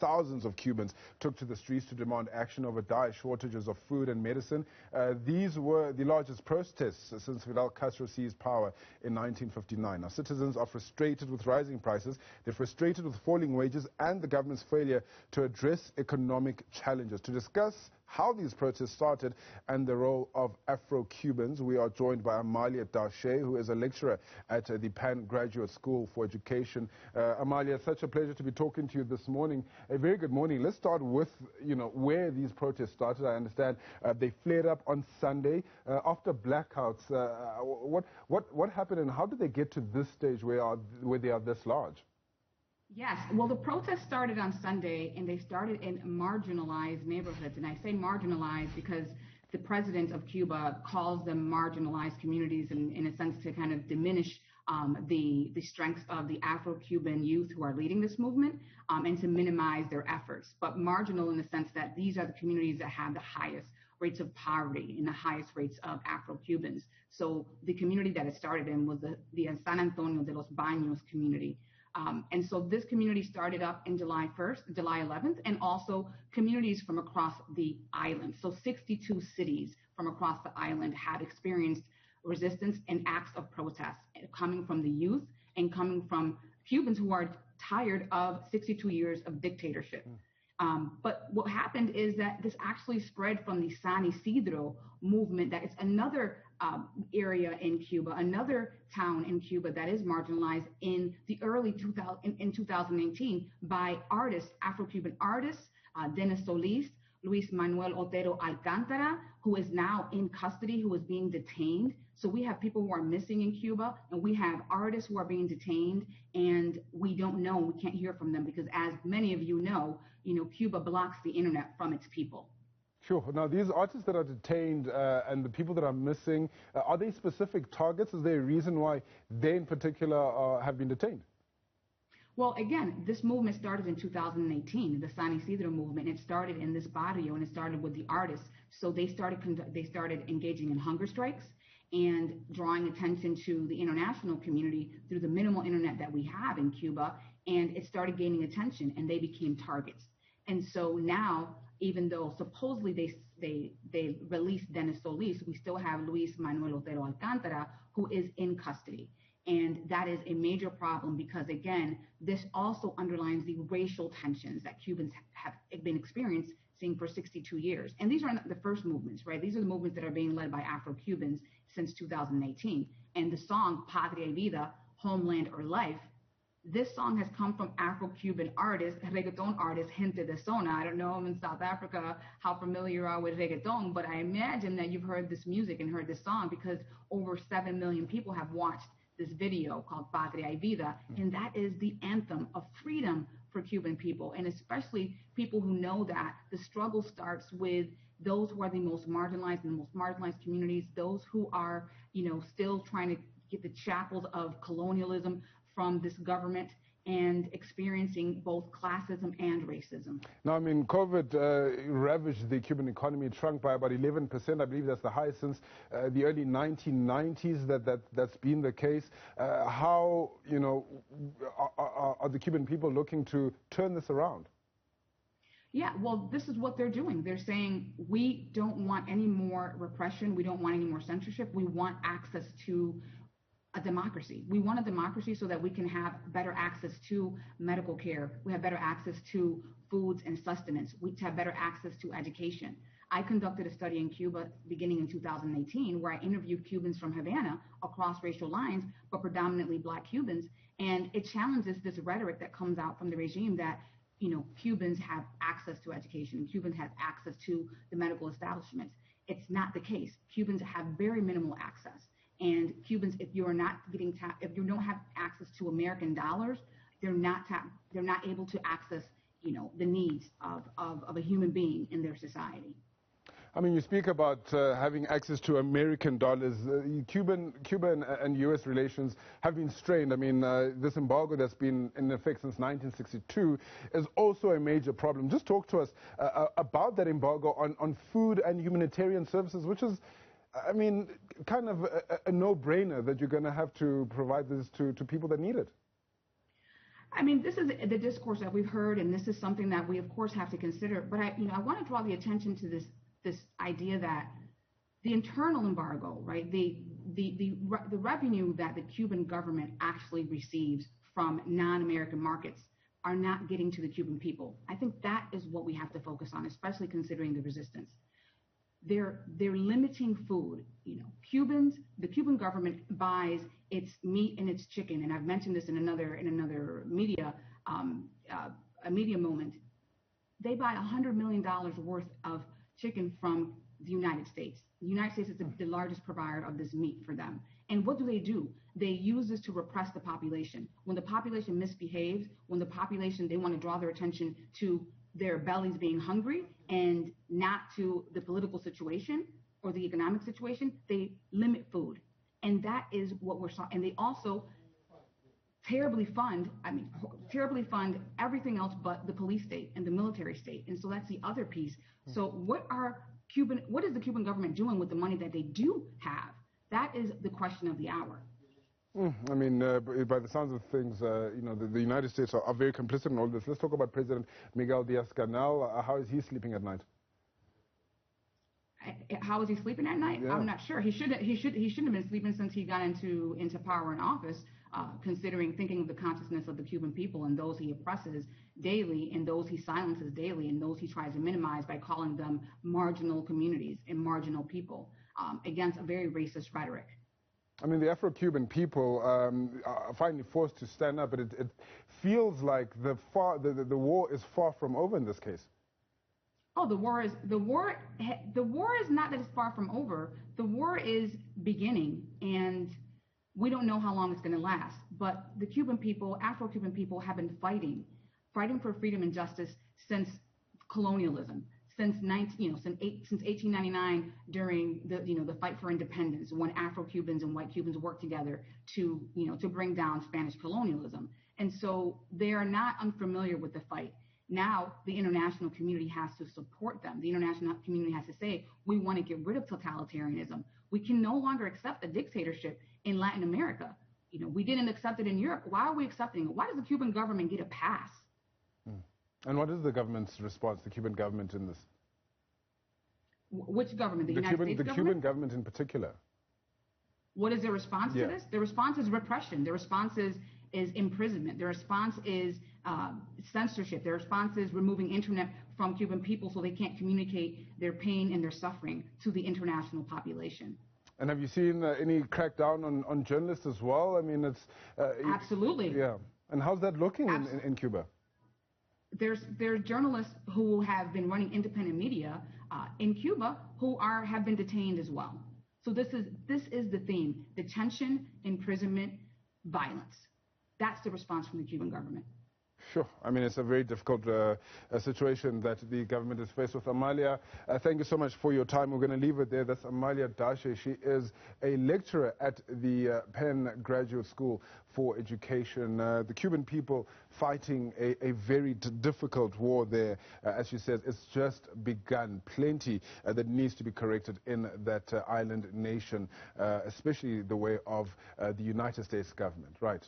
thousands of Cubans took to the streets to demand action over dire shortages of food and medicine. These were the largest protests since Fidel Castro seized power in 1959. Now, citizens are frustrated with rising prices, they're frustrated with falling wages and the government's failure to address economic challenges. To discuss how these protests started and the role of Afrocubans, we are joined by Amalia Dache, who is a lecturer at the Penn Graduate School for Education. Amalia, such a pleasure to be talking to you this morning. A very good morning. Let's start with, where these protests started. I understand they flared up on Sunday after blackouts. What happened and how did they get to this stage where they are this large? Yes, well, the protests started on Sunday, and they started in marginalized neighborhoods. And I say marginalized because the president of Cuba calls them marginalized communities in a sense to kind of diminish the strengths of the Afro-Cuban youth who are leading this movement and to minimize their efforts. But marginal in the sense that these are the communities that have the highest rates of poverty and the highest rates of Afro-Cubans. So the community that it started in was the San Antonio de los Baños community. And so this community started up in July 11th, and also communities from across the island. So 62 cities from across the island have experienced resistance and acts of protest coming from the youth and coming from Cubans who are tired of 62 years of dictatorship. But what happened is that this actually spread from the San Isidro movement, that it's another area in Cuba, another town in Cuba that is marginalized in the early 2018 by artists, Afro-Cuban artists, Dennis Solis, Luis Manuel Otero Alcántara, who is now in custody, who is being detained. So we have people who are missing in Cuba, and we have artists who are being detained, and we don't know, we can't hear from them because, as many of you know, Cuba blocks the internet from its people. Sure. Now, these artists that are detained and the people that are missing, are they specific targets? Is there a reason why they in particular have been detained? Well, again, this movement started in 2018, the San Isidro movement. It started in this barrio, and it started with the artists. So they started engaging in hunger strikes and drawing attention to the international community through the minimal internet that we have in Cuba. And it started gaining attention, and they became targets. And so now, even though supposedly they released Dennis Solis, we still have Luis Manuel Otero Alcántara, who is in custody. And that is a major problem because, again, this also underlines the racial tensions that Cubans have been experiencing for 62 years. And these are not the first movements, right? These are the movements that are being led by Afro-Cubans since 2018. And the song Patria Vida, Homeland or Life, this song has come from Afro-Cuban artists, reggaeton artist, Gente de Zona. I don't know in South Africa how familiar you are with reggaeton, but I imagine that you've heard this music and heard this song because over 7 million people have watched this video called Patria Vida, and that is the anthem of freedom for Cuban people, and especially people who know that the struggle starts with those who are the most marginalized in the most marginalized communities, those who are, still trying to get the shackles of colonialism from this government and experiencing both classism and racism. Now, I mean, COVID ravaged the Cuban economy. It shrunk by about 11%. I believe that's the highest since the early 1990s that's been the case. How, are the Cuban people looking to turn this around? Yeah, well, this is what they're doing. They're saying, we don't want any more repression. We don't want any more censorship. We want access to a democracy. We want a democracy so that we can have better access to medical care. We have better access to foods and sustenance. We have better access to education. I conducted a study in Cuba beginning in 2018 where I interviewed Cubans from Havana across racial lines, but predominantly Black Cubans. And it challenges this rhetoric that comes out from the regime that, Cubans have access to education and Cubans have access to the medical establishments. It's not the case. Cubans have very minimal access. And Cubans, if you are not if you don't have access to American dollars, they're not able to access, the needs of a human being in their society. I mean, you speak about having access to American dollars. Cuban and U.S. relations have been strained. I mean, this embargo that's been in effect since 1962 is also a major problem. Just talk to us about that embargo on food and humanitarian services, which is, I mean, kind of a no-brainer that you're going to have to provide this to people that need it. I mean, this is the discourse that we've heard, and this is something that we, of course, have to consider. But I want to draw the attention to this idea that the internal embargo, right, the revenue that the Cuban government actually receives from non-American markets are not getting to the Cuban people. I think that is what we have to focus on, especially considering the resistance. They're limiting food. The Cuban government buys its meat and its chicken, and I've mentioned this in another media a media moment. They buy $100 million worth of chicken from the United States. The United States is the largest provider of this meat for them. And what do? They use this to repress the population. When the population misbehaves, they want to draw their attention to their bellies being hungry and not to the political situation or the economic situation, they limit food. And that is what we're and they also terribly fund everything else but the police state and the military state. And so that's the other piece. So what is the Cuban government doing with the money that they do have? That is the question of the hour. I mean, by the sounds of things, the United States are very complicit in all this. Let's talk about President Miguel Diaz-Canel. How is he sleeping at night? How is he sleeping at night? Yeah. I'm not sure. He shouldn't have been sleeping since he got into power and office. Thinking of the consciousness of the Cuban people and those he oppresses daily and those he silences daily and those he tries to minimize by calling them marginal communities and marginal people against a very racist rhetoric. I mean, the Afro-Cuban people are finally forced to stand up, but it feels like the war is far from over in this case. Oh, the war is not that it's far from over. The war is beginning, and we don't know how long it's going to last. But the Cuban people, Afro-Cuban people, have been fighting for freedom and justice since colonialism. Since 1899, during the fight for independence, when Afro-Cubans and white Cubans worked together to bring down Spanish colonialism, and so they are not unfamiliar with the fight. Now the international community has to support them. The international community has to say, we want to get rid of totalitarianism. We can no longer accept a dictatorship in Latin America. We didn't accept it in Europe. Why are we accepting it? Why does the Cuban government get a pass? And what is the government's response, the Cuban government, in this? Which government? The United States government? The Cuban government in particular. What is their response to this? Their response is repression. Their response is imprisonment. Their response is censorship. Their response is removing internet from Cuban people so they can't communicate their pain and their suffering to the international population. And have you seen any crackdown on journalists as well? I mean, it's... Absolutely. Yeah. And how's that looking in Cuba? There's journalists who have been running independent media in Cuba who have been detained as well. So this is the theme: detention, imprisonment, violence. That's the response from the Cuban government. Sure. I mean, it's a very difficult situation that the government is faced with. Amalia, thank you so much for your time. We're going to leave it there. That's Amalia Dache. She is a lecturer at the Penn Graduate School for Education. The Cuban people fighting a very difficult war there. As she says, it's just begun. Plenty that needs to be corrected in that island nation, especially the way of the United States government. Right.